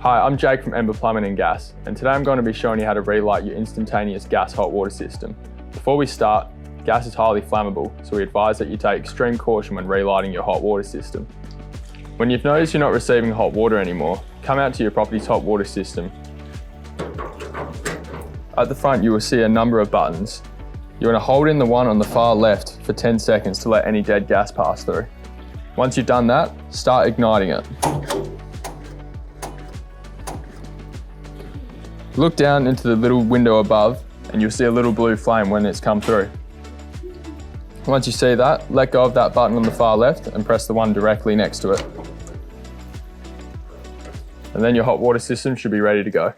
Hi, I'm Jake from Ember Plumbing and Gas, and today I'm going to be showing you how to relight your instantaneous gas hot water system. Before we start, gas is highly flammable, so we advise that you take extreme caution when relighting your hot water system. When you've noticed you're not receiving hot water anymore, come out to your property's hot water system. At the front you will see a number of buttons. You want to hold in the one on the far left for 10 seconds to let any dead gas pass through. Once you've done that, start igniting it. Look down into the little window above and you'll see a little blue flame when it's come through. Once you see that, let go of that button on the far left and press the one directly next to it. And then your hot water system should be ready to go.